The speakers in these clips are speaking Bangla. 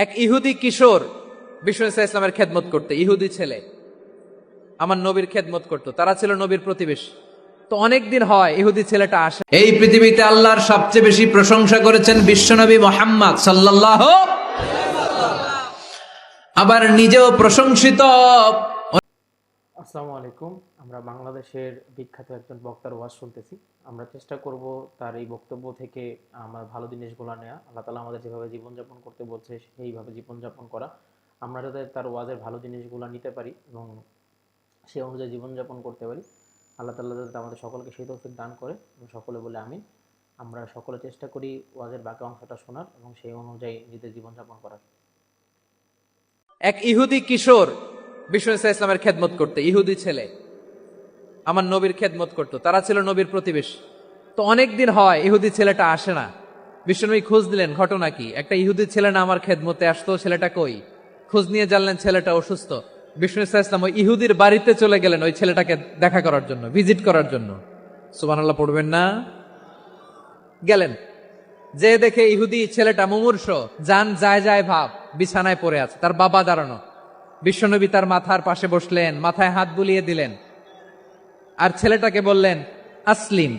এক ইহুদি কিশোর বিষ্ণু ইসলামের খেদমত করতে, ইহুদি ছেলে আমার নবীর খেদমত করত, তারা ছিল নবীর প্রতিবেশী। তো অনেকদিন হয় ইহুদি ছেলেটা আসে। এই পৃথিবীতে আল্লাহর সবচেয়ে বেশি প্রশংসা করেছেন বিশ্বনবী মুহাম্মদ সাল্লাল্লাহু, আবার নিজেও প্রশংসিত। আসসালামু আলাইকুম। আমরা বাংলাদেশের বিখ্যাত একজন বক্তার ওয়াজ শুনতেছি। আমরা চেষ্টা করব তার এই বক্তব্য থেকে আমার ভালো জিনিসগুলো নেওয়া, আল্লাহ তাআলা আমাদের যেভাবে জীবনযাপন করতে বলছে সেইভাবে জীবনযাপন করা। আমরা যাতে তার ওয়াজের ভালো জিনিসগুলো নিতে পারি এবং সে অনুযায়ী জীবনযাপন করতে পারি, আল্লাহ তাআলা যাতে আমাদের সকলকে সেই তৌফিক দান করে এবং সকলে বলে আমিন। আমরা সকলে চেষ্টা করি ওয়াজের বাকি অংশটা শোনার এবং সেই অনুযায়ী নিজেদের জীবনযাপন করার। এক ইহুদি কিশোর বিষ্ণু ইসলামের খেদমত করতে, ইহুদি ছেলে আমার নবীর খেদমত করত, তারা ছিল নবীর প্রতিবেশী। তো অনেকদিন হয় ইহুদি ছেলেটা আসে না। বিশ্বনবী খোঁজ দিলেন, ঘটনা কি? একটা ইহুদি ছেলে না আমার খেদমতে আসতো, ছেলেটা কই? খোঁজ নিয়ে জানলেন ছেলেটা অসুস্থ। বিষ্ণু ইসলাম ওই ইহুদির বাড়িতে চলে গেলেন ওই ছেলেটাকে দেখা করার জন্য, ভিজিট করার জন্য। সুবহানাল্লাহ পড়বেন না? গেলেন, যে দেখে ইহুদি ছেলেটা মুমূর্ষ, জান যায় যায় ভাব, বিছানায় পড়ে আছে, তার বাবা দাঁড়ানো। বিশ্বনবী তার মাথার পাশে বসলেন, মাথায় হাত বুলিয়ে দিলেন আর ছেলেটাকে বললেন, আসলিম,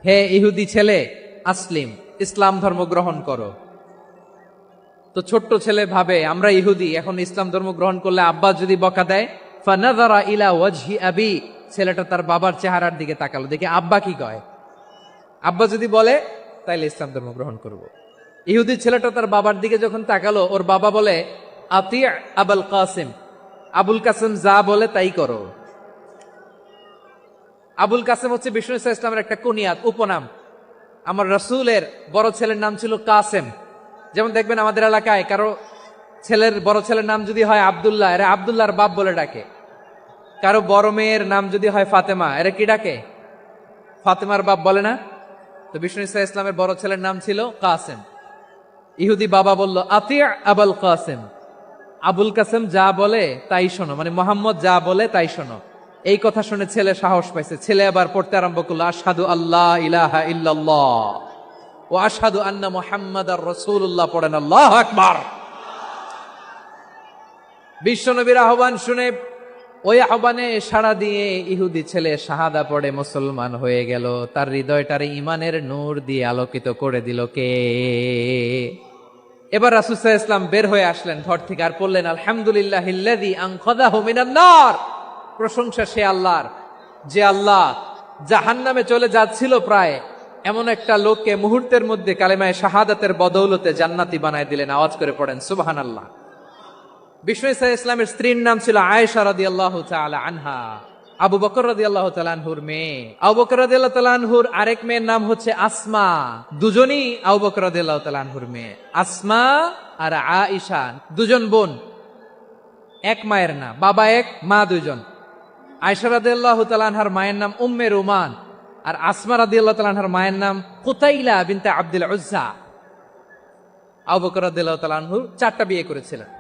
হে ইহুদি ছেলে, আসলিম, ইসলাম ধর্ম গ্রহণ করো। তো ছোট্ট ছেলে ভাবে আমরা ইহুদি, এখন ইসলাম ধর্ম গ্রহণ করলে আব্বা যদি বকা দেয়। ফানাযারা ইলা ওয়াজহি আবি, ছেলেটা তার বাবার চেহারার দিকে তাকালো, দেখে আব্বা কি কয়। আব্বা যদি বলে তাইলে ইসলাম ধর্ম গ্রহণ করব। ইহুদি ছেলেটা তার বাবার দিকে যখন তাকালো, ওর বাবা বলে, আতি আবুল কাসিম, আবুল কাসিম যা বলে তাই করো। আবুল কাসিম হচ্ছে বিষ্ণু ইসলামের একটা কুনিয়াত, উপনাম। আমার রাসূলের বড় ছেলের নাম ছিল কাসেম। যেমন দেখবেন আমাদের এলাকায় কারো ছেলের বড় ছেলের নাম যদি হয় আব্দুল্লাহ, এরা আব্দুল্লাহর বাপ বলে ডাকে। কারো বড় মেয়ের নাম যদি হয় ফাতেমা, এরা কি ডাকে? ফাতেমার বাপ বলে না? তো বিষ্ণু ইসলামের বড় ছেলের নাম ছিল কাসেম। ইহুদি বাবা বলল, আতি আবুল কাসেম, আবুল কাসেম যা বলে তাই শোনো, মানে মোহাম্মদ যা বলে তাই শোনো। এই কথা শুনে ছেলে সাহস পাইছে, ছেলে আবার পড়তে আরম্ভ করলো, আশহাদু আল্লাহ ইলাহা ইল্লাল্লাহ ওয়া আশহাদু আন্না মুহাম্মাদার রাসূলুল্লাহ, পড়েন আল্লাহু আকবার। বিশ্বনবীর আহ্বান শুনে ওই আহ্বানে সাড়া দিয়ে ইহুদি ছেলে শাহাদা পড়ে মুসলমান হয়ে গেল। তার হৃদয়টারে ইমানের নূর দিয়ে আলোকিত করে দিল কে? এবার রাসূল সাল্লাল্লাহু আলাইহি ওয়াসাল্লাম বের হয়ে আসলেন ঘর থেকে আর বললেন, আলহামদুলিল্লাহিল্লাযী আনকাযাহু মিনান নার, প্রশংসা সে আল্লাহর, যে আল্লাহ জাহান্নামে চলে যাচ্ছিল প্রায় এমন একটা লোককে মুহূর্তের মধ্যে কালেমায়ে শাহাদাতের বদৌলতে জান্নাতি বানায় দিলেন। আওয়াজ করে পড়েন সুবহানাল্লাহ। বিষ্ণু ইসলামের স্ত্রীর নাম ছিল আয়েশা রাদিয়াল্লাহু তাআলা আনহা, আবু বকর রাদিয়াল্লাহু তাআলা আনহুর মেয়ে। আবু বকর রাদিয়াল্লাহু তাআলা আনহুর আরেক মেয়ের নাম হচ্ছে আসমা। দুজনই আবু বকর রাদিয়াল্লাহু তাআলা আনহুর মেয়ে। আসমা আর আয়েশা দুজন বোন, এক মায়ের না, বাবা এক মা দুইজন। আয়েশা রাদিয়াল্লাহু তাআলা আনহার মায়ের নাম উম্মে রুমান আর আসমা রাদিয়াল্লাহু তাআলা আনহার মায়ের নাম কুতাইলা বিনতে আব্দুল উজ্জা। আবু বকর রাদিয়াল্লাহু তাআলা আনহু 4টা বিয়ে করেছিলেন।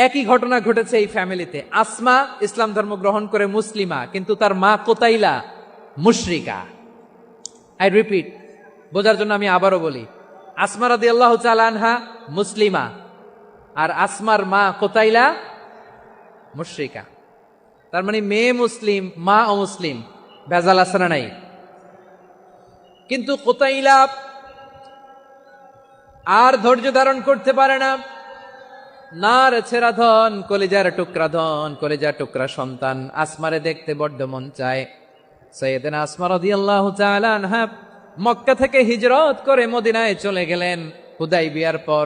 একই ঘটনা ঘটেছে এই ফ্যামিলিতে। আসমা ইসলাম ধর্ম গ্রহণ করে মুসলিমা, কিন্তু তার মা কোতাইলা মুশরিকা। আই রিপিট, বোঝার জন্য আমি আবারও বলি, আসমা রাদিয়াল্লাহু তাআলা আনহা মুসলিমা আর আসমার মা কোতাইলা মুশরিকা। তার মানে মেয়ে মুসলিম, মা অমুসলিম, ভেজাল আছে না নাই? কিন্তু কোতাইলা আর ধৈর্য ধারণ করতে পারে না। নার ছেড়া ধন, কলিজার টুকরা ধন, কলিজার টুকরা সন্তান আসমারে দেখতে বড্ড মন চায়। সাইয়েদনা আসমা রাদিয়াল্লাহু তাআলা আনহা মক্কা থেকে হিজরত করে মদিনায় চলে গেলেন হুদাইবিয়ার পর।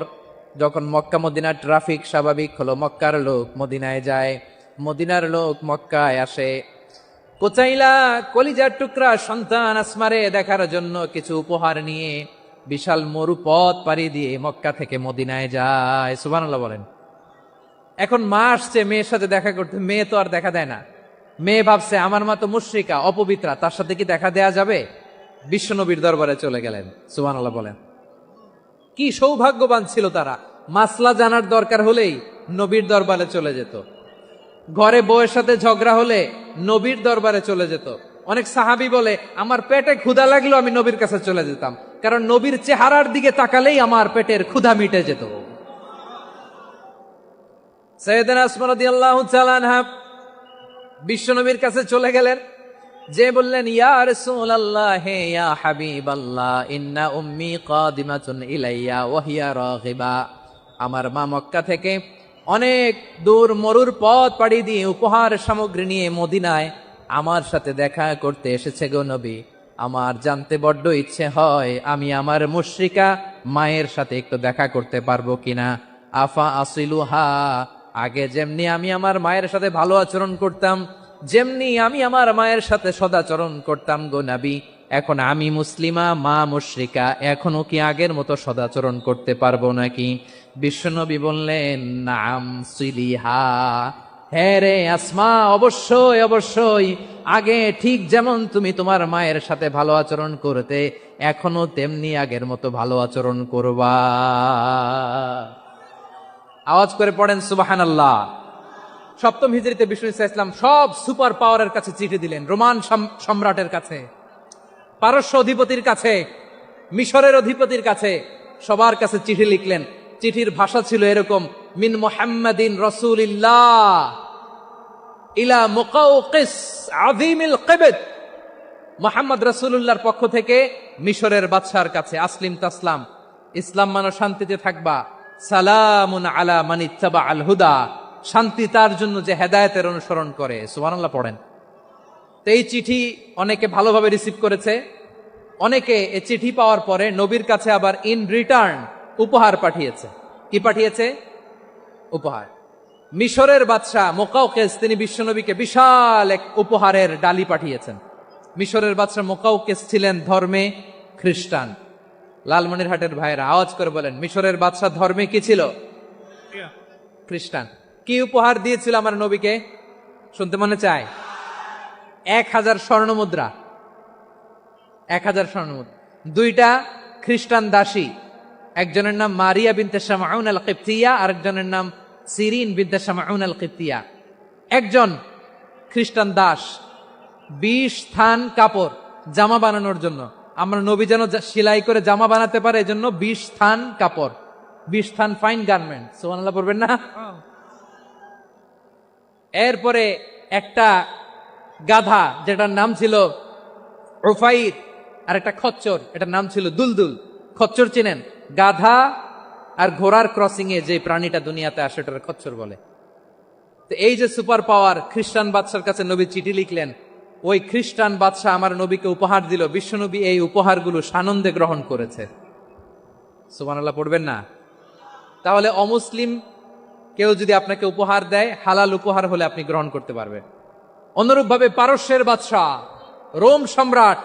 যখন মক্কা মদিনার ট্রাফিক স্বাভাবিক হলো, মক্কার লোক মদিনায় যায়, মদিনার লোক মক্কায় আসে। কোচাইলা কলিজার টুকরা সন্তান আসমারে দেখার জন্য কিছু উপহার নিয়ে বিশাল মরুপথ পাড়ি দিয়ে মক্কা থেকে মদিনায় যায়। সুবহানাল্লাহ বলেন। এখন মা আসছে মেয়ের সাথে দেখা করতে, মেয়ে তো আর দেখা দেয় না। মেয়ে ভাবছে আমার মা তো মুশরিকা, অপবিত্রা, তার সাথে কি দেখা দেয়া যাবে? বিশ্বনবীর দরবারে চলে গেলেন। সুবহানাল্লাহ বলেন। কি সৌভাগ্যবান ছিল তারা, মাসলা জানার দরকার হলেই নবীর দরবারে চলে যেত। ঘরে বউয়ের সাথে ঝগড়া হলে নবীর দরবারে চলে যেত। অনেক সাহাবী বলে আমার পেটে ক্ষুধা লাগলো আমি নবীর কাছে চলে যেতাম, কারণ নবীর চেহারার দিকে তাকালেই আমার পেটের ক্ষুধা মিটে যেত। সাইয়েদনা উসমান রাদিয়াল্লাহু তাআলা আনহু বিশ্বনবীর কাছে চলে গেলেন, যে বললেন, ইয়া রাসূলুল্লাহ, হে ইয়া হাবিবাল্লাহ, ইন্না উম্মি কাদিমাতুন ইলাইয়া ওয়া হিয়া রাগিবা। আমার মা মক্কা থেকে অনেক দূর মরুর পথ পাড়ি দিয়ে উপহার সামগ্রী নিয়ে মদিনায় আমার সাথে দেখা করতে এসেছে গো নবী। আমার জানতে বড্ড ইচ্ছে হয় আমি আমার মুশরিকা মায়ের সাথে একটু দেখা করতে পারবো কিনা। আফা আসিলুহা, আগে যেমনি আমি আমার মায়ের সাথে ভালো আচরণ করতাম, যেমনি আমি আমার মায়ের সাথে সদাচরণ করতাম গো নবী, এখন আমি মুসলিমা, মা মুশরিকা, এখনো কি আগের মতো সদাচরণ করতে পারবো নাকি? বিশ্বনবী বললেন, নাম সিলিহা, হ্যাঁ রে আসমা, অবশ্যই অবশ্যই, আগে ঠিক যেমন তুমি তোমার মায়ের সাথে ভালো আচরণ করতে, এখনো তেমনি আগের মতো ভালো আচরণ করবা। আওয়াজ করে পড়েন সুবহানাল্লাহ। সপ্তম হিজরিতে বিষ্ণু ইসলাম সব সুপার পাওয়ারের কাছে চিঠি দিলেন, রোমান সম্রাটের কাছে, পারস্য অধিপতির কাছে, মিশরের অধিপতির কাছে, সবার কাছে চিঠি লিখলেন। চিঠির ভাষা ছিল এরকম, মিন মুহাম্মাদিন রাসূলিল্লাহ ইলা মুকাউকিস আযীমিল কিবত, মুহাম্মদ রাসূলুল্লাহর পক্ষ থেকে মিশরের বাদশার কাছে, আসলিম তাসলাম, ইসলাম মানো শান্তিতে থাকবা, সালামুন আলা মান ইত্তাবা আল হুদা, শান্তি তার জন্য যে হেদায়েতের অনুসরণ করে। সুবহানাল্লাহ পড়েন। তো এই চিঠি অনেকে ভালোভাবে রিসিভ করেছে, অনেকে এই চিঠি পাওয়ার পরে নবীর কাছে আবার ইন রিটার্ন উপহার পাঠিয়েছে। কি পাঠিয়েছে? উপহার। মিশরের বাদশাহ মুকাউকিস তিনি বিশ্বনবীকে বিশাল এক উপহারের ডালি পাঠিয়েছেন। মিশরের বাদশাহ মুকাউকিস ছিলেন ধর্মে খ্রিস্টান। লালমনিরহাটের ভাইরা আওয়াজ করে বলেন, মিশরের বাদশাহ ধর্মে কি ছিল? খ্রিস্টান। কি উপহার দিয়েছিল আমার নবীকে? শুনতে মনে চায়? 1000 স্বর্ণ মুদ্রা। 1000 স্বর্ণ মুদ্রা। 2টা খ্রিস্টান দাসী, একজনের নাম মারিয়া বিনতে শামউন আল কিবতিয়া, আরেকজনের নাম সিরিন বিনতে শামউন আল কিবতিয়া। একজন খ্রিস্টান দাস 20 থান কাপড় জামা বানানোর জন্য, আমরা নবী যেন সেলাই করে জামা বানাতে পারে এজন্য 20 থান কাপড়, 20 থান ফাইন গার্মেন্ট। সুবহানাল্লাহ পড়বেন না? এরপরে একটা গাধা যেটার নাম ছিল উফাইর, আর একটা খচ্চর, এটার নাম ছিল দুলদুল। খচ্চর চিনেন? গাধা আর ঘোড়ার ক্রসিং এ যে প্রাণীটা দুনিয়াতে আসে ওটার খচ্চর বলে। তো এই যে সুপার পাওয়ার খ্রিস্টান বাদশার কাছে নবী চিঠি লিখলেন, ওই খ্রিস্টান বাদশাহ আমার নবীকে উপহার দিল। বিশ্বনবী এই উপহারগুলো সানন্দে গ্রহণ করেছে। সুবহানাল্লাহ পড়বেন না? তাহলে অমুসলিম কেউ যদি আপনাকে উপহার দেয়, হালাল উপহার হলে আপনি গ্রহণ করতে পারবেন। অনুরূপভাবে পারস্যের বাদশাহ, রোম সম্রাট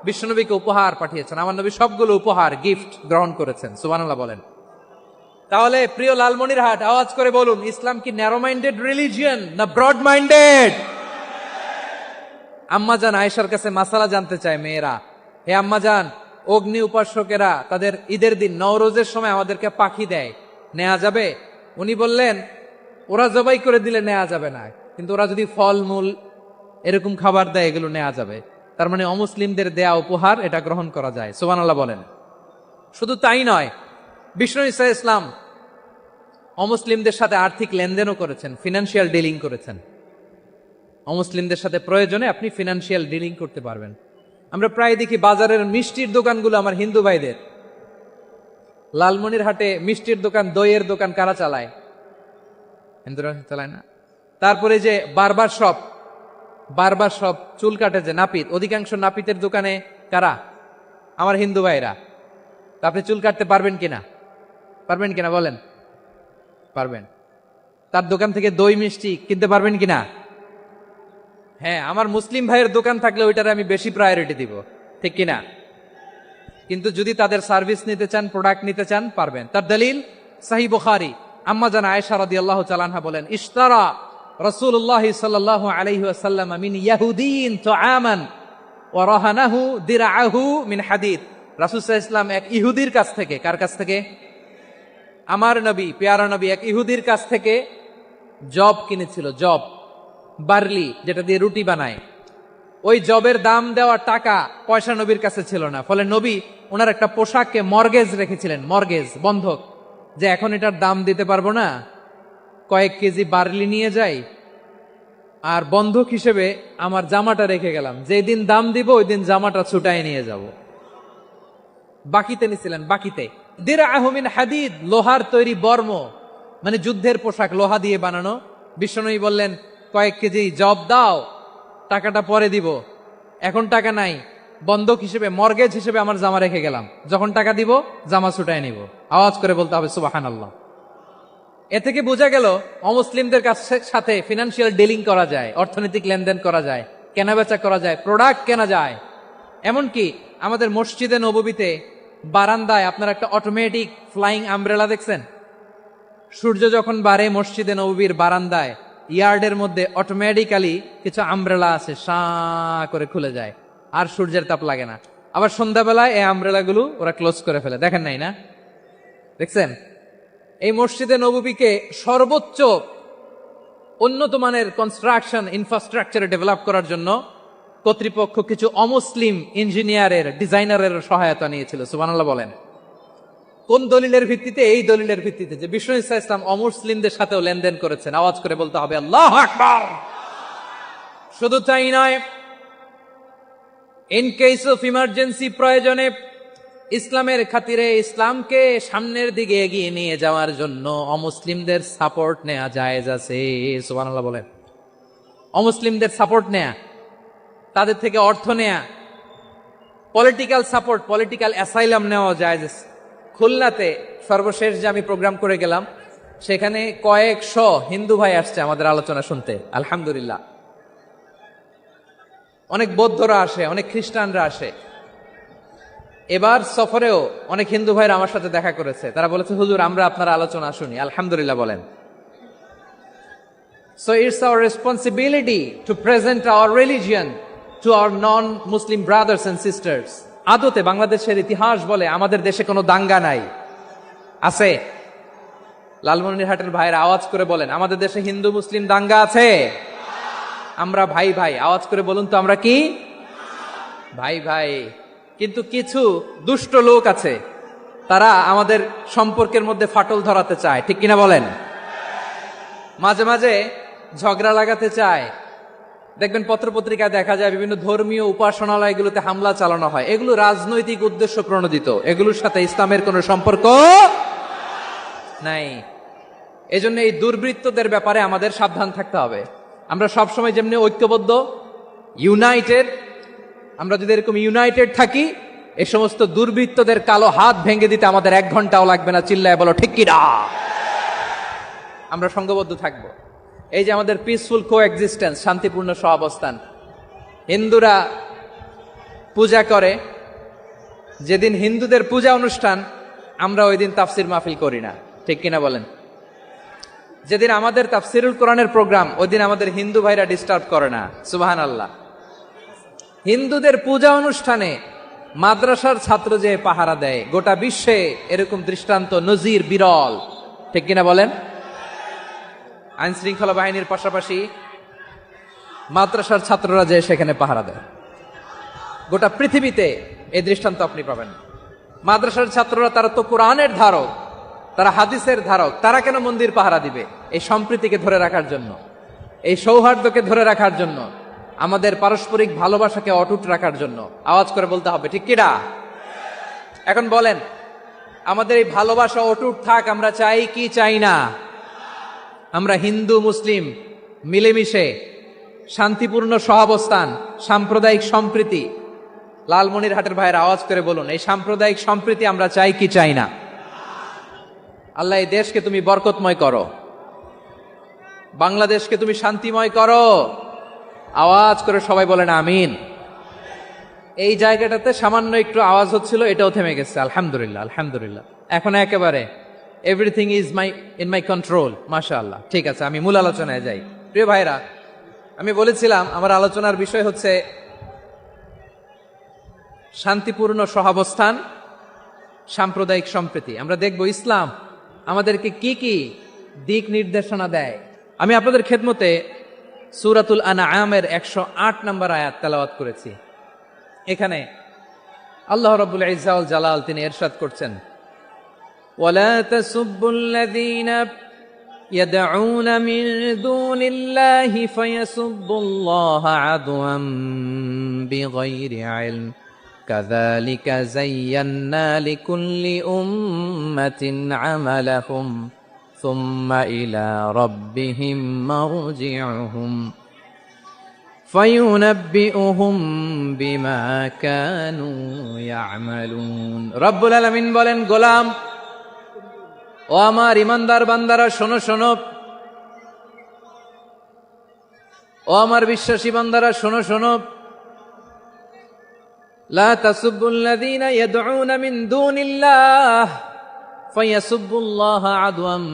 বিশ্বনবীকে উপহার পাঠিয়েছেন। আমার নবী সবগুলো উপহার, গিফট গ্রহণ করেছেন। সুবহানাল্লাহ বলেন। তাহলে প্রিয় লালমনিরহাট, আওয়াজ করে বলুন, ইসলাম কি ন্যারো মাইন্ডেড রিলিজিয়ন না ব্রড মাইন্ডেড? আম্মাজান আয়েশার কাছে মাসালা জানতে চায় মেয়েরা, হে আম্মাজান, অগ্নি উপাসকেরা তাদের ঈদের দিন নওরোজের সময় আমাদেরকে পাখি দেয়, নেওয়া যাবে? উনি বললেন, ওরা জবাই করে দিলে নেওয়া যাবে না, কিন্তু ওরা যদি ফলমূল এরকম খাবার দেয় এগুলো নেওয়া যাবে। তার মানে অমুসলিমদের দেয়া উপহার এটা গ্রহণ করা যায়। সুবহানাল্লাহ বলেন। শুধু তাই নয়, বিষ্ণু ঈসা ইসলাম অমুসলিমদের সাথে আর্থিক লেনদেনও করেছেন, ফিনান্সিয়াল ডিলিং করেছেন। অমুসলিমদের সাথে প্রয়োজনে আপনি ফিনান্সিয়াল ডিলিং করতে পারবেন। আমরা প্রায় দেখি বাজারের মিষ্টির দোকানগুলো আমার হিন্দু ভাইদের। লালমনিরহাটে মিষ্টির দোকান, দইয়ের দোকান কারা চালায়? হিন্দুরা চালায় না? তারপরে যে বারবার শপ, চুল কাটে যে নাপিত, অধিকাংশ নাপিতের দোকানে কারা? আমার হিন্দু ভাইরা। তা আপনি চুল কাটতে পারবেন কিনা? পারবেন কিনা বলেন? পারবেন। তার দোকান থেকে দই মিষ্টি কিনতে পারবেন কিনা? হ্যাঁ, আমার মুসলিম ভাইয়ের দোকান থাকলে ওইটারে আমি বেশি প্রায়োরিটি দিব, ঠিক কিনা? কিন্তু যদি তাদের সার্ভিস নিতে চান, প্রোডাক্ট নিতে চান, পারবেন। তার দলিল সহিহ বুখারী, আম্মা জান আয়েশা রাদিয়াল্লাহু তাআলা আনহা বলেন, ইশতারা রাসূলুল্লাহ সাল্লাল্লাহু আলাইহি ওয়াসাল্লাম মিন ইয়াহুদিয়িন তুআমান ওয়া রাহানাহু দিরআহু মিন হাদিদ। রাসূল সাল্লাল্লাহু আলাইহি ওয়াসাল্লাম এক ইহুদির কাছ থেকে, কার কাছ থেকে? আমার নবী, পেয়ারা নবী এক ইহুদির কাছ থেকে জব কিনেছিল। জব, বার্লি, যেটা দিয়ে রুটি বানায়। ওই জবের দাম দেওয়া টাকা পয়সা নবীর কাছে ছিল না, ফলে নবী ওনার একটা পোশাককে মর্গেজ রেখেছিলেন, মর্গেজ, বন্ধক, যে এখন এটার দাম দিতে পারবো না, কয়েক কেজি বার্লি নিয়ে যাই আর বন্ধক হিসেবে আমার জামাটা রেখে গেলাম, যেদিন দাম দিব ওই দিন জামাটা ছুটাই নিয়ে যাব। বাকিতে নিছিলেন, বাকিতে। দিরআহু মিন হাদিদ, লোহার তৈরি বর্ম, মানে যুদ্ধের পোশাক, লোহা দিয়ে বানানো। বিশ্বনবী বললেন, কয়েক কেজি জব দাও, টাকাটা পরে দিব, এখন টাকা নাই, বন্ধক হিসেবে, মর্গেজ হিসেবে আমার জামা রেখে গেলাম, যখন টাকা দিব জামা ছুটাই নিব। আওয়াজ করে বলতে হবে সুবহানাল্লাহ। এ থেকে বোঝা গেল অমুসলিমদের সাথে ফিনান্সিয়াল ডিলিং করা যায়, অর্থনৈতিক লেনদেন করা যায়, কেনাবেচা করা যায়, প্রোডাক্ট কেনা যায়। এমনকি আমাদের মসজিদে নববীতে বারান্দায় আপনারা একটা অটোমেটিক ফ্লাইং আমব্রেলা দেখছেন? সূর্য যখন বাড়ে মসজিদে নববীর বারান্দায় ইয়ার্ডের মধ্যে অটোমেটিক্যালি কিছু আমব্রেলা আছে, সাঁ করে খুলে যায়, আর সূর্যের তাপ লাগে না। আবার সন্ধ্যাবেলায় এই আমব্রেলাগুলো ওরা ক্লোজ করে ফেলে, দেখেন নাই না? দেখছেন? এই মসজিদে নববীকে সর্বোচ্চ উন্নত মানের কনস্ট্রাকশন ইনফ্রাস্ট্রাকচারে ডেভেলপ করার জন্য কর্তৃপক্ষ কিছু অমুসলিম ইঞ্জিনিয়ারের, ডিজাইনারের সহায়তা নিয়েছিল। সুবহানাল্লাহ বলেন। কোন দলিলের ভিত্তিতে? এই দলিলের ভিত্তিতে যে বিষ্ণু ঈসা ইসলাম অমুসলিমদের সাথেও লেনদেন করেছেন। আওয়াজ করে বলতে হবে আল্লাহু আকবার। শুধু তাই নয়, ইন কেস অফ ইমার্জেন্সি, প্রয়োজনে ইসলামের খাতিরে, ইসলামকে সামনের দিকে এগিয়ে নিয়ে যাওয়ার জন্য অমুসলিমদের সাপোর্ট নেওয়া জায়েজ আছে। সুবহানাল্লাহ বলেন। অমুসলিমদের সাপোর্ট নেয়া, তাদের থেকে অর্থ নেয়া, পলিটিক্যাল সাপোর্ট, পলিটিক্যাল অ্যাসাইলাম নেওয়া জায়েজ আছে। খুলনাতে সর্বশেষ যে আমি প্রোগ্রাম করে গেলাম, সেখানে কয়েকশো হিন্দু ভাই আসছে আমাদের আলোচনা শুনতে, আলহামদুলিল্লাহ। অনেক বৌদ্ধরা আসে, অনেক খ্রিস্টানরা আসে। এবার সফরেও অনেক হিন্দু ভাইরা আমার সাথে দেখা করেছে, তারা বলেছে হুজুর আমরা আপনার আলোচনা শুনি, আলহামদুলিল্লাহ বলেন। So it's our responsibility to present our religion to our non-Muslim brothers and sisters. আদতে বাংলাদেশের ইতিহাস বলে আমাদের দেশে কোনো দাঙ্গা নাই, আছে? লালমনিরহাটের ভাইয়েরা আওয়াজ করে বলেন, আমাদের দেশে হিন্দু মুসলিম দাঙ্গা আছে? আমরা ভাই ভাই, আওয়াজ করে বলুন তো আমরা কি ভাই ভাই। কিন্তু কিছু দুষ্ট লোক আছে, তারা আমাদের সম্পর্কের মধ্যে ফাটল ধরাতে চায়, ঠিক কিনা বলেন? মাঝে মাঝে ঝগড়া লাগাতে চায়। দেখবেন পত্রপত্রিকায় দেখা যায় বিভিন্ন ধর্মীয় উপাসনালয়গুলোতে হামলা চালানো হয়, এগুলো রাজনৈতিক উদ্দেশ্য প্রণোদিত, এগুলোর সাথে ইসলামের কোনো সম্পর্ক নাই। এজন্য এই দুর্বৃত্তদের ব্যাপারে আমাদের সাবধান থাকতে হবে। আমরা সবসময় যেমনি ঐক্যবদ্ধ, ইউনাইটেড, আমরা যদি এরকম ইউনাইটেড থাকি, এই সমস্ত দুর্বৃত্তদের কালো হাত ভেঙে দিতে আমাদের 1 ঘন্টাও লাগবে না। চিল্লায় বলো ঠিক কিনা? আমরা সংঘবদ্ধ থাকবো। এই যে আমাদের পিসফুল কোএক্সিস্টেন্স, শান্তিপূর্ণ সহাবস্থান, হিন্দুরা পূজা করে, যেদিন হিন্দুদের পূজা অনুষ্ঠান আমরা ওই দিন তাফসির মাহফিল করি না, ঠিক কিনা বলেন? যেদিন আমাদের তাফসিরুল কোরআনের প্রোগ্রাম, ওই দিন আমাদের হিন্দু ভাইরা ডিস্টার্ব করে না। সুবহানাল্লাহ। হিন্দুদের পূজা অনুষ্ঠানে মাদ্রাসার ছাত্র যে পাহারা দেয়, গোটা বিশ্বে এরকম দৃষ্টান্ত, নজির বিরল, ঠিক কিনা বলেন? আইন শৃঙ্খলা বাহিনীর পাশাপাশি মাদ্রাসার ছাত্ররা যে সেখানে পাহারা দেয়, গোটা পৃথিবীতে এই দৃষ্টান্ত আপনি পাবেন। মাদ্রাসার ছাত্ররা, তারা তো কোরআনের ধারক, তারা হাদিসের ধারক, তারা কেন মন্দির পাহারা দিবে? এই সম্প্রীতিকে ধরে রাখার জন্য, এই সৌহার্দ্যকে ধরে রাখার জন্য, আমাদের পারস্পরিক ভালোবাসাকে অটুট রাখার জন্য। আওয়াজ করে বলতে হবে ঠিক কিনা? এখন বলেন, আমাদের এই ভালোবাসা অটুট থাক আমরা চাই কি চাই না? আমরা হিন্দু মুসলিম মিলেমিশে শান্তিপূর্ণ সহাবস্থান, সাম্প্রদায়িক সম্প্রীতি, লালমনিরহাটের ভাইয়ের আওয়াজ করে বলুন, এই সাম্প্রদায়িক সম্প্রীতি আমরা চাই কি চাই না? আল্লাহ এই দেশকে তুমি বরকতময় করো, বাংলাদেশকে তুমি শান্তিময় করো। আওয়াজ করে সবাই বলেন আমিন। এই জায়গাটাতে সামান্য একটু আওয়াজ হচ্ছিল, এটাও থেমে গেছে, আলহামদুলিল্লাহ আলহামদুলিল্লাহ। এখন একেবারে everything is in my control, মাশাআল্লাহ। ঠিক আছে, আমি মূল আলোচনায় যাই। প্রিয় ভাইরা, আমি বলেছিলাম আমার আলোচনার বিষয় হচ্ছে শান্তিপূর্ণ সহাবস্থান, সাম্প্রদায়িক সম্প্রীতি। আমরা দেখব ইসলাম আমাদেরকে কি কি দিক নির্দেশনা দেয়। আমি আপনাদের খেদমতে সূরাতুল আনআমের 108 নম্বর আয়াত তেলাওয়াত করেছি। এখানে আল্লাহ রাব্বুল ইজ্জা ওয়াল জালাল তিনি ইরশাদ করছেন, ওয়ালা তাসুব্বুল্লাযীনা يدعون من دون الله فيسبوا الله عدوا بغير علم كذلك زينا لكل أمة عملهم ثم إلى ربهم مرجعهم فينبئهم بما كانوا يعملون رب العالمين বলেন, গোলাম ও আমার ইমানদার বান্দারা শোনো শোনো, ও আমার বিশ্বাসী বান্দারা শোনো শোনো, লা তাসুব্বুল্লাযীনা ইয়াদউনা মিন দুনিল্লাহ ফায়াসুব্বুল্লাহা আদওয়াম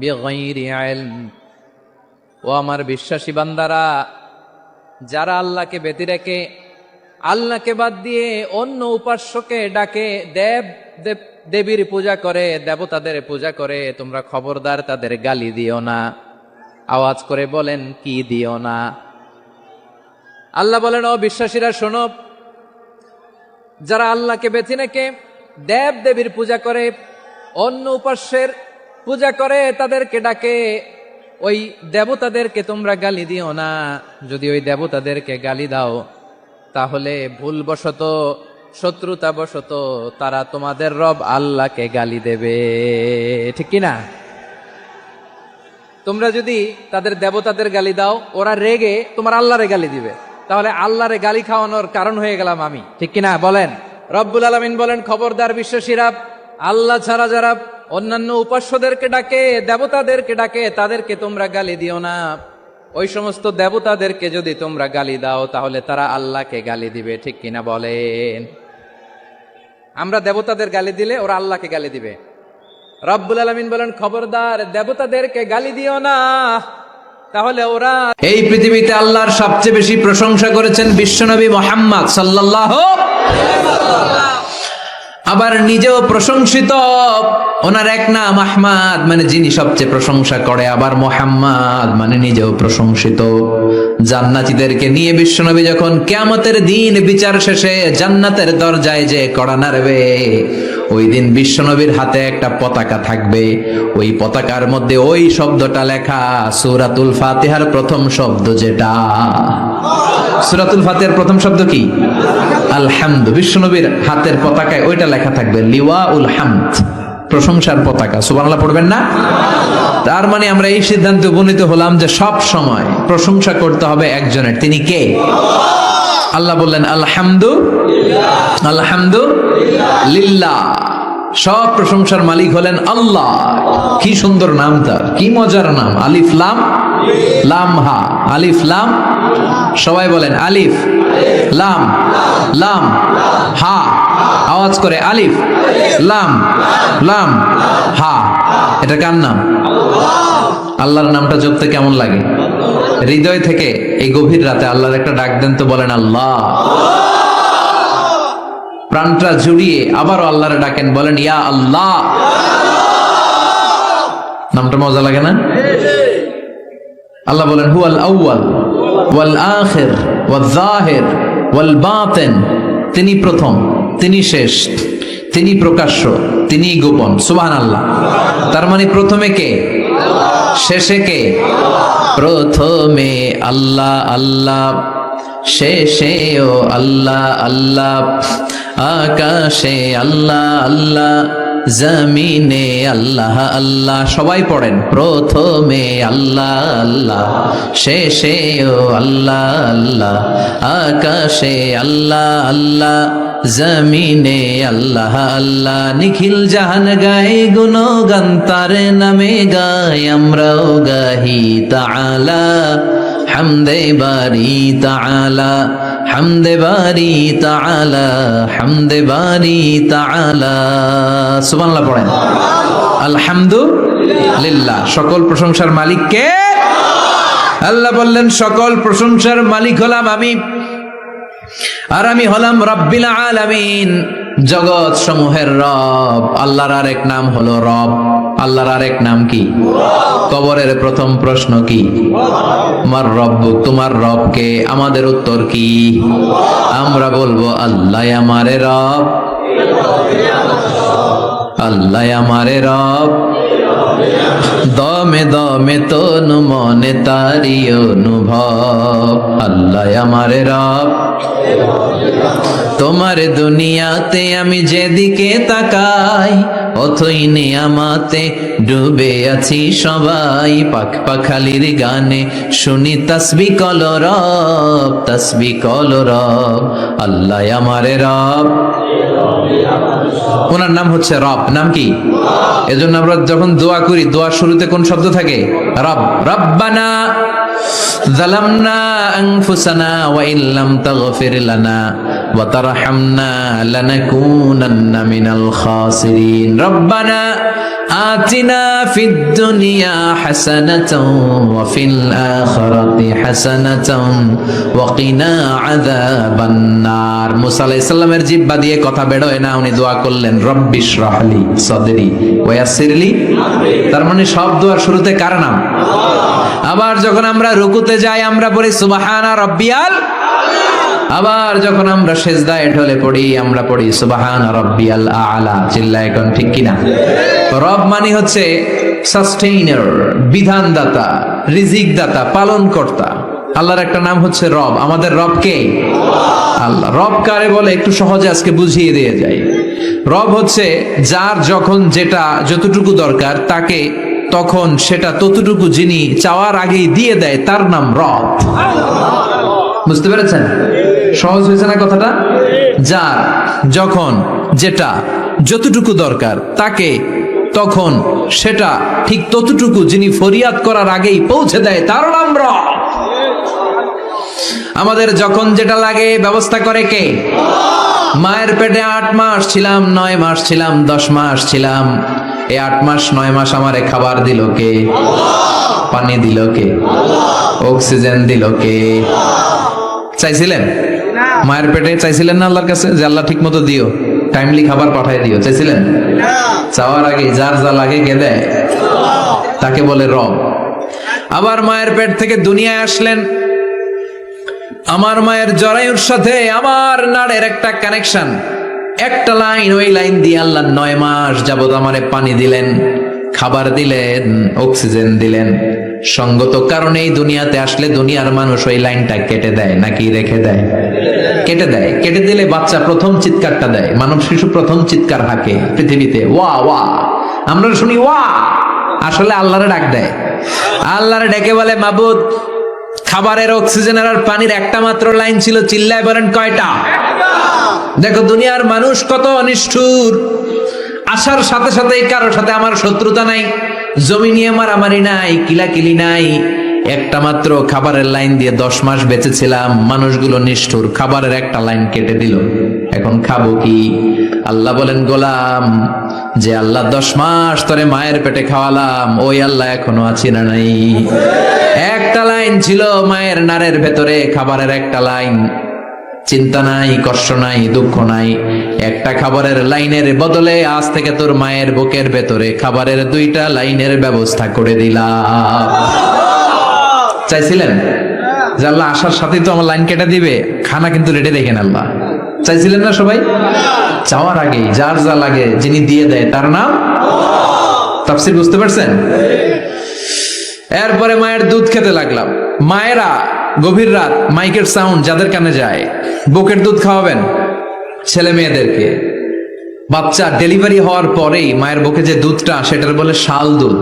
বিগাইরি ইলম। ও আমার বিশ্বাসী বান্দারা, যারা আল্লাহকে ব্যতি রেখে, আল্লাহকে বাদ দিয়ে অন্য উপাস্যকে ডাকে, দেবীর পূজা করে, দেবতাদের পূজা করে, তোমরা খবরদার তাদের গালি দিও না। আওয়াজ করে বলেন, কি দিও না? আল্লাহ বলেন, ও বিশ্বাসীরা শোনো, যারা আল্লাহকে বেছে রেখে দেবীর পূজা করে, অন্য উপাস্যের পূজা করে, তাদেরকে ডাকে, ওই দেবতাদেরকে তোমরা গালি দিও না। যদি ওই দেবতাদেরকে গালি দাও, তাহলে ভুলবশত, শত্রুতাবশত তারা তোমাদের রব আল্লাহকে গালি দেবে, ঠিক কিনা? তোমরা যদি তাদের দেবতাদের গালি দাও, ওরা রেগে তোমার আল্লাহরে গালি দিবে, তাহলে আল্লাহরে গালি খাওয়ানোর কারণ হয়ে গেলাম আমি, ঠিক কিনা বলেন? রব্বুল আলামিন বলেন, খবরদার বিশ্বাসীরা, আল্লাহ ছাড়া যারা অন্যান্য উপাস্যদেরকে ডাকে, দেবতাদেরকে ডাকে, তাদেরকে তোমরা গালি দিও না। ওই সমস্ত দেবতাদেরকে যদি তোমরা গালি দাও, তাহলে তারা আল্লাহকে গালি দিবে, ঠিক কিনা বলেন? আমরা দেবতাদের গালি দিলে ওরা আল্লাহকে গালি দিবে। রব্বুল আলামিন বলেন, খবরদার দেবতাদেরকে গালি দিও না, তাহলে ওরা। এই পৃথিবীতে আল্লাহর সবচেয়ে বেশি প্রশংসা করেছেন বিশ্বনবী মুহাম্মদ সাল্লাল্লাহু আলাইহি ওয়াসাল্লাম। আবার নিজেও প্রশংসিত, ওনার এক নাম আহমদ, মানে যিনি সবচেয়ে প্রশংসা করে। আবার মুহাম্মদ মানে নিজেও প্রশংসিত। জান্নাতীদেরকে নিয়ে বিশ্বনবী যখন কিয়ামতের দিন বিচার শেষে জান্নাতের দরজায় যে কড়া নাড়বে, ওই দিন বিশ্বনবীর হাতে একটা পতাকা থাকবে। ওই পতাকার মধ্যে ওই শব্দটা লেখা, সূরাতুল ফাতিহার প্রথম শব্দ যেটা। সূরাতুল ফাতিহার প্রথম শব্দ কি? আলহামদু। বিশ্বনবীর হাতের পতাকায় ওইটা লেখা থাকবে, লিওয়াউল হামদ, প্রশংসার পতাকা। সুবহানাল্লাহ পড়বেন না? তার মানে আমরা এই সিদ্ধান্তে উপনীত হলাম যে সব সময় প্রশংসা করতে হবে একজনের। তিনি কে? আল্লাহ বললেন, আলহামদু আলহামদু লিল্লাহ। সব প্রশংসার মালিক হলেন আল্লাহ। কি সুন্দর নাম তার, কি মজার নাম। আলিফ লাম লাম হা, আলিফ লাম। সবাই বলেন, আলিফ লাম লাম হা। আওয়াজ করে, আলিফ লাম লাম হা। এটা কার নাম? আল্লাহর নামটা জপতে কেমন লাগে? হৃদয় থেকে এই গভীর রাতে আল্লাহর একটা ডাক দেন তো, বলেন আল্লাহ। প্রাণটা জুড়িয়ে আবারও আল্লাহরে ডাকেন, বলেন ইয়া আল্লাহ। নামটা মজা লাগে না? আল্লাহ বলেন, হুয়াল আউয়াল ওয়াল আখির ওয়াল যাহির ওয়াল বাতিন। তিনি প্রথম, তিনি শেষ, তিনি প্রকাশ্য, তিনি গোপন। সুবহানাল্লাহ। তার মানে প্রথমে কে, শেষে কে? প্রথমে আল্লাহ আল্লাহ, শেষেও আল্লাহ আল্লাহ, আকাশে আল্লাহ আল্লাহ, জমিনে আল্লাহ আল্লাহ। সবাই পড়েন, প্রথমে আল্লাহ আল্লাহ, শেষেও আল্লাহ আল্লাহ, আকাশে আল্লাহ আল্লাহ, জমিনে আল্লাহ আল্লাহ। নিখিল জাহান গায়ে গুণগান, তার নামে গাই আমরাও গাহি তাআলা। হামদে বারি তাআলা, হামদে বারি তাআলা, হামদে বারি তাআলা। সুবহানাল্লাহ পড়েন। আলহামদুলিল্লাহ। সকল প্রশংসার মালিক কে? আল্লাহ বললেন, সকল প্রশংসার মালিক হলাম আমি, আর আমি হলাম রব্বিল আলামিন। জগৎ সমূহের রব। আল্লাহর আরেক নাম হলো রব। আল্লাহর আরেক নাম কি? কবরের প্রথম প্রশ্ন কি? আমার রব, তোমার রব কে? আমাদের উত্তর কি? আমরা বলবো আল্লাহ আমারে রব, আল্লাহ আমারে রব। দমে দমে তনু মনে তারি অনুভব, আল্লাহ আমারে রব। তোমার দুনিয়াতে আমি যেদিকে তাকাই, অথই নিয়ামাতে ডুবে আছি সবাই। পাখ পাখালির গানে শুনি তাসবিহ কলরব, তাসবিহ কলরব, আল্লাহ আমারে রব। ওনার নাম হচ্ছে রব। নাম কি? এজন্য আমরা যখন দোয়া করি, দোয়ার শুরুতে কোন শব্দ থাকে? রব। রব্বানা যালামনা আনফুসানা ওয়া ইল্লাম তাগফির লানা ওয়া তারহামনা লানাকুনান্না মিনাল খাসিরিন। রব্বানা আতিনা ফিদ দুনিয়া হাসানাতাও ওয়া ফিল আখিরাতি হাসানাতাও ওয়া কিনা আযাবান নার। মুসা আলাইহিস সালামের জিহ্বা দিয়ে কথা বের হয় না, উনি দোয়া করলেন রব্বিশ রাহলি সাদরি ওয়া ইয়াসসিরলি। তার মানে সব দোয়ার শুরুতে কার নাম? আবার যখন আমরা রুকুতে যাই আমরা পড়ি সুবহানা রাব্বিয়াল। আবার যখন আমরা সিজদায় ঢলে পড়ি আমরা পড়ি সুবহানা রাব্বিয়াল আ'লা। চিল্লায় কোন ঠিক কিনা? রব মানে হচ্ছে সাস্টেইনার, বিধানদাতা, রিজিক দাতা, পালন কর্তা। আল্লাহর একটা নাম হচ্ছে রব। আমাদের রব কে? আল্লাহ। রব কারে বলে একটু সহজে আজকে বুঝিয়ে দিয়ে যাই। রব হচ্ছে যার যখন যেটা যতটুকু দরকার তাকে তখন সেটা ততটুকু যিনি চাওয়ার আগেই দিয়ে দেয়, তার নাম রব। বুঝতে পেরেছেন? সহজ হয়েছে না কথাটা? যার যখন যেটা যতটুকু দরকার তাকে তখন সেটা ঠিক ততটুকু যিনি ফরিয়াদ করার আগেই পৌঁছে দেয়, তার নাম রব। আমাদের যখন যেটা লাগে ব্যবস্থা করে কে? মায়ের পেটে 8 মাস ছিলাম, 9 মাস ছিলাম, 10 মাস ছিলাম। এই 8 মাস 9 মাস আমারে খাবার দিল কে? পানি দিল কে? অক্সিজেন দিল কে? চাইছিলেন? মায়ের পেটে চাইছিলেন না আল্লাহর কাছে যে আল্লাহ ঠিক মতো দিও, টাইমলি খাবার পাঠায় দিও? চাইছিলেন? চাওয়ার আগে যার যা লাগে কে দেয়? তাকে বলে রব। আবার মায়ের পেট থেকে দুনিয়ায় আসলেন। আমার মায়ের জরায়ুর সাথে আমার নাড়ের একটা কানেকশন, একটা লাইন। ওই লাইন দিয়ে আল্লাহ 9 মাস যাবত আমারে পানি দিলেন, খাবার দিলেন, অক্সিজেন দিলেন। সঙ্গত কারণেই দুনিয়াতে আসলে দুনিয়ার মানুষ ওই লাইনটা কেটে দেয় নাকি রেখে দেয়? কেটে দেয়। কেটে দিলে বাচ্চা প্রথম চিৎকারটা দেয়, মানব শিশু প্রথম চিৎকার হাঁকে পৃথিবীতে, ওয়া ওয়া। আমরা শুনি ওয়া, আসলে আল্লাহরে ডাক দেয়। আল্লাহরে ডেকে বলে মাবুদ, খাবারের, অক্সিজেনের আর পানির একটা মাত্র লাইন ছিল, চিল্লায় বলেন কয়টা? দেখো দুনিয়ার মানুষ কত নিষ্ঠুর। আসার সাথে সাথে কারোর সাথে আমার শত্রুতা নাই, জমি নিয়ে মারামারি নাই, কিলাকিলি নাই। একটা মাত্র খাবারের লাইন দিয়ে 10 মাস বেঁচেছিলাম। মানুষগুলো নিষ্ঠুর, খাবারের একটা লাইন কেটে দিল। এখন খাবো কি? আল্লাহ বলেন গোলাম, যে আল্লাহ 10 মাস ধরে মায়ের পেটে খাওয়ালাম, ওই আল্লাহ এখনো আছি না নাই? একটা লাইন ছিল মায়ের নাড়ের ভেতরে, খাবারের একটা লাইন। চিন্তা নাই, কষ্ট নাই, দুঃখ নাই। একটা খাবারের লাইনের বদলে আজ থেকে তোর মায়ের বুকের ভেতরে খাবারের 2টা লাইনের ব্যবস্থা করে দিলাম। চাইছিলেন যে আল্লাহ আসার সাথেই তো আমার লাইন কেটে দিবে, খানা কিন্তু রেডি রেখেন আল্লাহ? চাইছিলেন না সবাই? চাওয়ার আগে যার যা লাগে যিনি দিয়ে দেয় তার নাম। তাফসীর বুঝতে পারছেন? এরপরে মায়ের দুধ খেতে লাগলাম। মায়েরা গভীর রাত মাইকের সাউন্ড যাদের কানে যায়, বুকের দুধ খাওয়াবেন ছেলে মেয়েদেরকে। বাচ্চা ডেলিভারি হওয়ার পরেই মায়ের বুকে যে দুধটা, সেটার বলে শাল দুধ।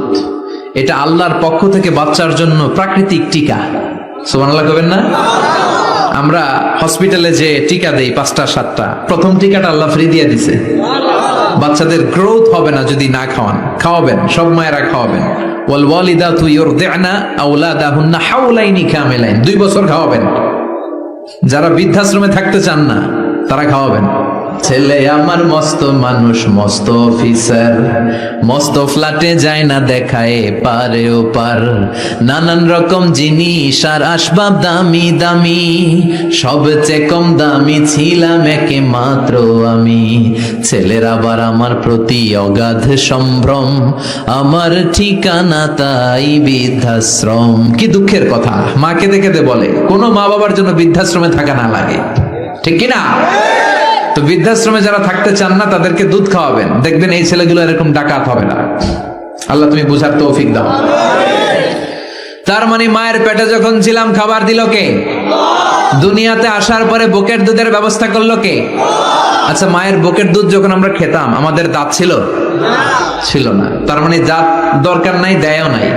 এটা আল্লাহর পক্ষ থেকে বাচ্চার জন্য প্রাকৃতিক টিকা। সুবহানাল্লাহ কবেন না? আমরা হসপিটালে যে টিকা দেই 5টা 7টা, প্রথম টিকাটা আল্লাহ ফ্রি দিয়ে দিছে। বাচ্চাদের গ্রোথ হবে না যদি না খাওয়ান। খাওয়াবেন, সব মায়েরা খাওয়াবেন। ওয়াল ওয়ালিদাতু ইউরদি'না আওলাদাহুন্না হাওলাইনি কামিলাইন, 2 বছর খাওয়াবেন। যারা বৃদ্ধাশ্রমে থাকতে চান না তারা খাওয়াবেন। ছেলে আমার মস্ত মানুষ, মস্ত অফিসার, মস্ত ফ্ল্যাটে যায় না দেখায় পারে ও পার, নানান রকম জিনিস আর আসবাব দামি দামি, সবচেয়ে কম দামি ছিলাম একে মাত্র আমি। ছেলের আবার আমার প্রতি অগাধ সম্ভ্রম, আমার ঠিকানা তাই বৃদ্ধাশ্রম। কি দুঃখের কথা, মা কেঁদে কেঁদে বলে কোনো মা বাবার জন্য বৃদ্ধাশ্রমে থাকা না লাগে, ঠিক কিনা? তো বৃদ্ধাশ্রমে যারা থাকতে চান না তাদেরকে দুধ খাওয়াবেন, দেখবেন এই ছেলেগুলো এরকম ডাকাত হবে না। আল্লাহ তুমি বুঝার তৌফিক দাও। তার মানে মায়ের পেটে যখন ছিলাম খাবার দিল কে? দুনিয়াতে আসার পরে বুকের দুধের ব্যবস্থা করলো কে? আচ্ছা, মায়ের বুকের দুধ যখন আমরা খেতাম আমাদের দাঁত ছিল? ছিল না। তার মানে দাঁত দরকার নাই, দেয়ও নাই।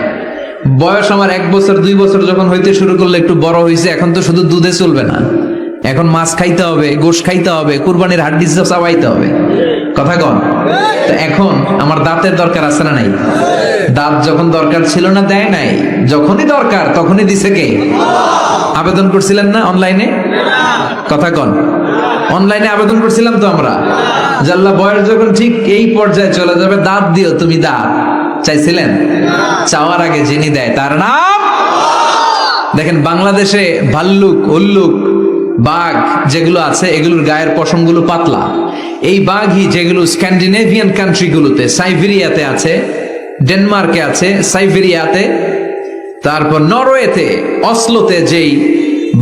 বয়স আমার 1 বছর 2 বছর যখন হইতে শুরু করলো, একটু বড় হয়েছে, এখন তো শুধু দুধে চলবে না, এখন মাছ খাইতে হবে, গোশ খাইতে হবে, কুরবানির হাড্ডি চাবাইতে হবে, কথা কন। তো এখন আমার দাঁতের দরকার আছে না নাই? দাঁত যখন দরকার ছিল না দেয় নাই, যখনই দরকার তখনই দিছে কে? আবেদন করছিলেন না অনলাইনে? কথা কন, অনলাইনে আবেদন করছিলাম তো আমরা, জাল্লা বয়স যখন ঠিক এই পর্যায়ে চলে যাবে দাঁত দিও তুমি, দাঁত চাইছিলেন? চাওয়ার আগে যিনি দেয় তার নাম। দেখেন বাংলাদেশে ভাল্লুক, উল্লুক, বাঘ যেগুলো আছে এগুলোর গায়ের পশমগুলো পাতলা। এই বাঘই যেগুলো স্ক্যান্ডিনেভিয়ান কান্ট্রিগুলোতে, সাইবেরিয়াতে আছে, ডেনমার্কে আছে, সাইবেরিয়াতে, তারপর নরওয়েতে, অসলোতে যেই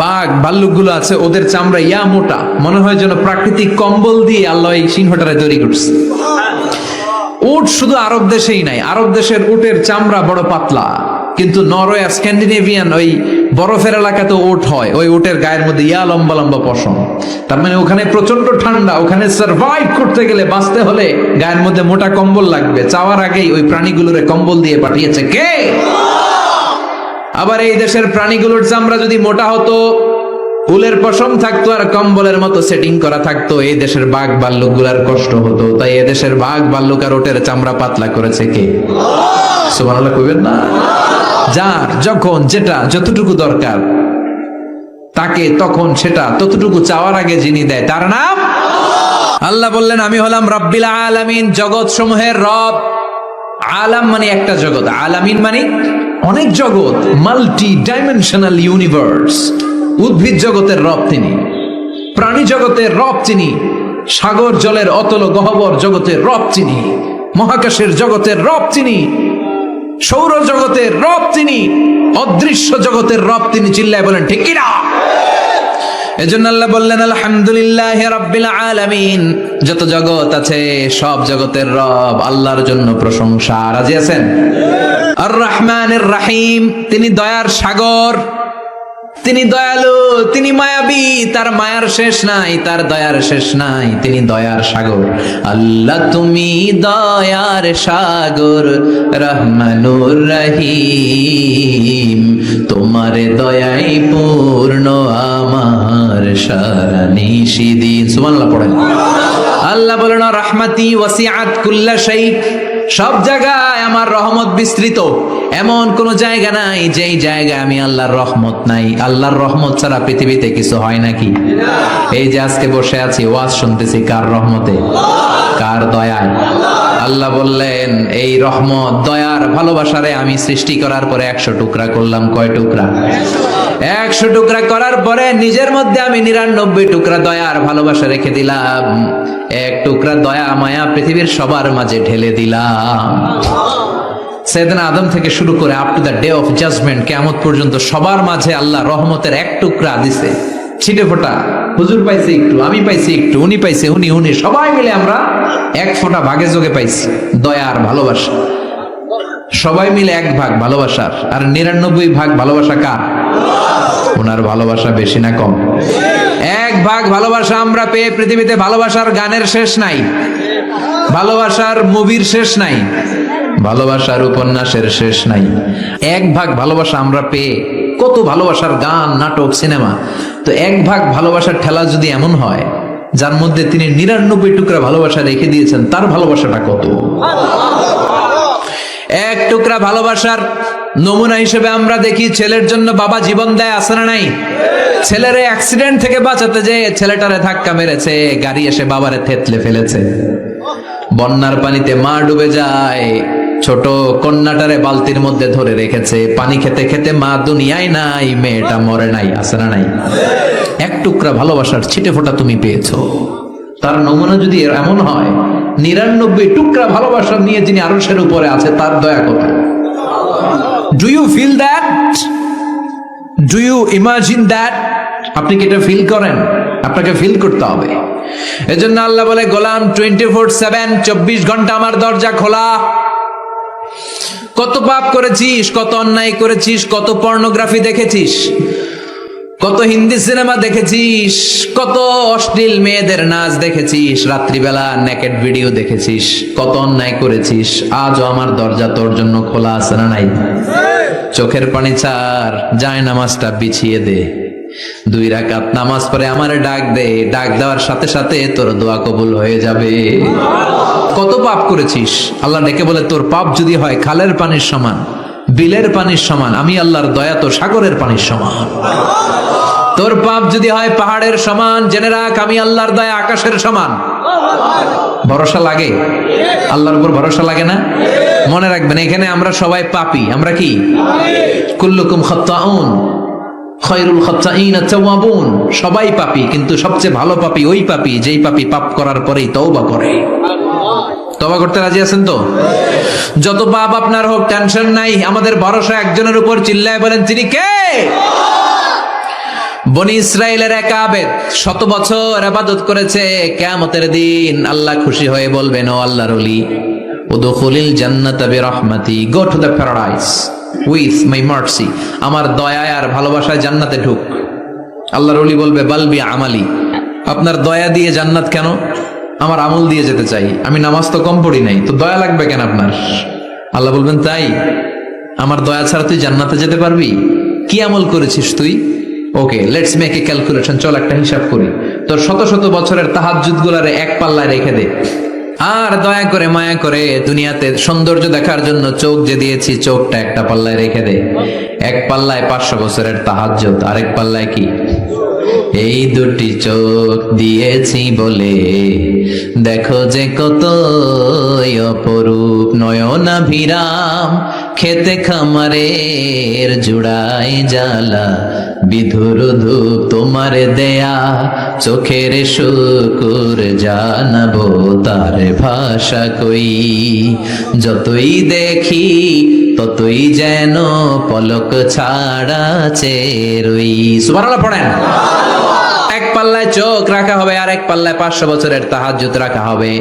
বাঘ ভাল্লুকগুলো আছে ওদের চামড়া ইয়া মোটা, মনে হয় যেন প্রাকৃতিক কম্বল দিয়ে আল্লাহ এই সিংহটারে তৈরি করছে। উট শুধু আরব দেশেই নাই, আরব দেশের উটের চামড়া বড় পাতলা, কিন্তু নরওয়ে আর স্ক্যান্ডিনেভিয়ান ওই বরফের এলাকাতে উট হয়, ওই উটের গায়ের মধ্যে ইয়া লম্বা লম্বা পশম। তার মানে ওখানে প্রচন্ড ঠান্ডা, ওখানে সার্ভাইভ করতে গেলে, বাঁচতে হলে গায়ের মধ্যে মোটা কম্বল লাগবে। চাওয়ার আগেই ওই প্রাণীগুলোরে কম্বল দিয়ে পাঠিয়েছে কে? আবার এই দেশের প্রাণীগুলোর চামড়া যদি মোটা হতো, উলের পশম থাকতো আর কম্বলের মতো সেটিং করা থাকতো, এই দেশের বাঘ ভাল্লুক গুলার কষ্ট হতো। তাই এদেশের বাঘ ভাল্লুক আর ওটের চামড়া পাতলা করেছে কে? সুবহানাল্লাহ কইবেন না? যার যখন যেটা যতটুকু দরকার তাকে তখন সেটা ততটুকু চাওয়ার আগে যিনি দেয় তার নাম আল্লাহ। বললেন আমি হলাম রব্বিল আলামিন, জগৎ সমূহের রব। আলাম মানে একটা জগৎ, আলামিন মানে অনেক জগৎ, মাল্টি ডাইমেনশনাল ইউনিভার্স। উদ্ভিদ জগতের রব তিনি, প্রাণী জগতের রব তিনি, সাগর জলের অতল গহ্বর জগতের রব তিনি, মহাকাশের জগতের রব তিনি, সৌর জগতের রব তিনি, অদৃশ্য জগতের রব তিনি। চিল্লায় বলেন ঠিক কিনা? এজন্য আল্লাহ বললেন আলহামদুলিল্লাহ রাব্বিল আলামিন, যত জগৎ আছে সব জগতের রব আল্লাহর জন্য প্রশংসা। রাজি আছেন? আর রহমানির রহিম, তিনি দয়ার সাগর, তিনি দয়ালু, তিনি মায়াবী, তার মায়ার শেষ নাই, তার দয়ার শেষ নাই, তিনি দয়ার সাগর। আল্লাহ তুমি দয়ার সাগর, রহমানুর রহিম, তোমার দয়াই পূর্ণ আমার সারা নিশিদিন। সুবহানাল্লাহ পড়েন। আল্লাহ বলেন রাহমাতি ওয়াসিআত কুল্লা শাই, সব জায়গায় আমার রহমত বিস্তৃত, এমন কোন জায়গা নাই যেই জায়গায় আমি আল্লাহর রহমত নাই। আল্লাহর রহমত ছাড়া পৃথিবীতে কিছু হয় নাকি? এই যে আজকে বসে আছি ওয়াজ শুনতেছি, কার রহমতে? কার দয়ায়? আল্লাহ বললেন এই রহমত, দয়ার, ভালোবাসারে আমি সৃষ্টি করার পরে 100 টুকরা করলাম। কয় টুকরা? 100 টুকরা করার পরে নিজের মধ্যে আমি 99 টুকরা দয়ার ভালোবাসা রেখে দিলাম। 1 টুকরা দয়া মায়া পৃথিবীর সবার মাঝে ঢেলে দিলাম। সাইয়েদনা আদম থেকে শুরু করে up to the day of judgement, কিয়ামত পর্যন্ত সবার মাঝে আল্লাহ রহমতের 1 টুকরা দিছে, ছিটে ফোঁটা। হুজুর পাইছে একটু, আমি পাইছি একটু, উনি পাইছে, উনি সবাই মিলে আমরা 1 ফোঁটা ভাগে যোগে পাইছি দয়ার ভালোবাসা। সবাই মিলে 1 ভাগ ভালোবাসার, আর 99 ভাগ ভালোবাসা কার? ওনার ভালোবাসা বেশি না কম? 1 ভাগ ভালোবাসা আমরা পেয়ে পৃথিবীতে ভালোবাসার গানের শেষ নাই, ভালোবাসার মুভির শেষ নাই, ভালোবাসার উপন্যাসের শেষ নাই। 1 ভাগ ভালোবাসা আমরা পেয়ে কত ভালোবাসার গান, নাটক, সিনেমা। তো 1 ভাগ ভালোবাসার ঠেলা যদি এমন হয় যার মধ্যে তিনি 99 টুকরা ভালোবাসা রেখে দিয়েছেন, তার ভালোবাসাটা কত? 1 টুকরা ভালোবাসার নমুনা হিসেবে আমরা দেখি ছেলের জন্য বাবা জীবন দেয়, আছে না নাই? ছেলের অ্যাক্সিডেন্ট থেকে বাঁচাতে যে ছেলেটারে ধাক্কা মেরেছে, গাড়ি এসে বাবারে থেতলে ফেলেছে। বন্যার পানিতে মা ডুবে যায়, ছোট কন্যাটারে বালতির মধ্যে ধরে রেখেছে, পানি খেতে খেতে মা দুনিয়ায় নাই, মেয়েটা মরে নাই, আছে না নাই? এক টুকরা ভালোবাসার ছিটে ফোঁটা তুমি পেয়েছো। তার নমুনা যদি এমন হয়, 99 টুকরা ভালোবাসা নিয়ে যিনি আরশের উপরে আছে, তার দয়া কোথায়? Do you feel that? Do you imagine that? আপনি কি এটা ফিল করেন? আপনাকে ফিল করতে হবে। এজন্য আল্লাহ বলে, গোলাম 24/7, 24 ঘন্টা আমার দরজা খোলা। কত পাপ করেছিস, কত অন্যায় করেছিস, কত পর্নোগ্রাফি দেখেছিস, কত হিন্দি সিনেমা দেখেছিস, কত অশ্লীল মেয়েদের নাচ দেখেছিস, রাত্রিবেলা নেকেড ভিডিও দেখেছিস, কত অন্যায় করেছিস, আজও আমার দরজা তোর জন্য খোলা আছে না নাই? চোখের পানি ছাড়, যায় নামাজটা বিছিয়ে দে, 2 রাকাত নামাজ পড়ে আমারে ডাক দে, ডাক দেওয়ার সাথে সাথে তোর দোয়া কবুল হয়ে যাবে। কত পাপ করেছিস, আল্লাহ ডেকে বলে, তোর পাপ যদি হয় খালের পানির সমান, বিলের পানির সমান, আমি আল্লাহর দয়া তো সাগরের পানির সমান। তোর পাপ যদি হয় পাহাড়ের সমান, জেনে রাখ আমি আল্লাহর দয়া আকাশের সমান। ভরসা লাগে? আল্লাহর উপর ভরসা লাগে না? মনে রাখবেন, এখানে আমরা সবাই পাপী। আমরা কি? কুল্লুকুম খাত্তাউন খায়রুল খাত্তাইন আত-তাওয়াবুন। সবাই পাপী, কিন্তু সবচেয়ে ভালো পাপী ওই পাপী যেই পাপী পাপ করার পরেই তওবা করে। তওবা করতে রাজি আছেন তো? যত পাপ আপনার হোক, টেনশন নাই, আমাদের ভরসা একজনের উপর। চিল্লায় বলেন, তিনি কে? বনি ইসরাইলের এক আবেদ 100 বছর ইবাদত করেছে। কিয়ামতের দিন আল্লাহ খুশি হয়ে বলবেন, ও আল্লাহর ওলি, উদখুলিল জান্নাতা বিরহমাতি, go to the paradise with my mercy. আমার দয়া আর ভালোবাসায় জান্নাতে ঢুক। আল্লাহর ওলি বলবে, বালবি আমালি, আপনার দয়া দিয়ে জান্নাত কেন? আমার আমল দিয়ে যেতে চাই, আমি নামাজ তো কম পড়ি নাই, তো দয়া লাগবে কেন আপনার? আল্লাহ বলবেন, তাই? আমার দয়া ছাড়া তুই জান্নাতে যেতে পারবি? কি আমল করেছিস তুই? ওকে, লেটস মেক এ ক্যালকুলেশন, চল একটা হিসাব করি। তোর শত শত বছরের তাহাজ্জুদ গুলারে এক পাল্লায় রেখে দে, আর দয়া করে মায়া করে দুনিয়াতে সৌন্দর্য দেখার জন্য চোখ যে দিয়েছি, চোখটা একটা পাল্লায় রেখে দে। এক পাল্লায় 500 বছরের তাহাজ্জুদ, আরেক পাল্লায় কি? এই দুটি চোখ দিয়েছি বলে দেখো যে কত অপরূপ, নয়নাভিরাম খেতে খামারের জুড়াই জ্বালা, বিধুর ধূপ তোমার দেয়া চোখের শুকুর, জানাবো তার ভাষা কই, যতই দেখি ততই যেন পলক ছাড়া চেরই। সুবহানাল্লাহ পড়েন। এক পাল্লায় চোখ রাখা হবে, আর এক পাল্লায় 500 বছরের তাহাজ্জুদ রাখা হবে।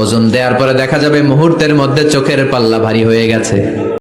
ওজন দেওয়ার পরে দেখা যাবে মুহূর্তের মধ্যে চোখের পাল্লা ভারী হয়ে গেছে।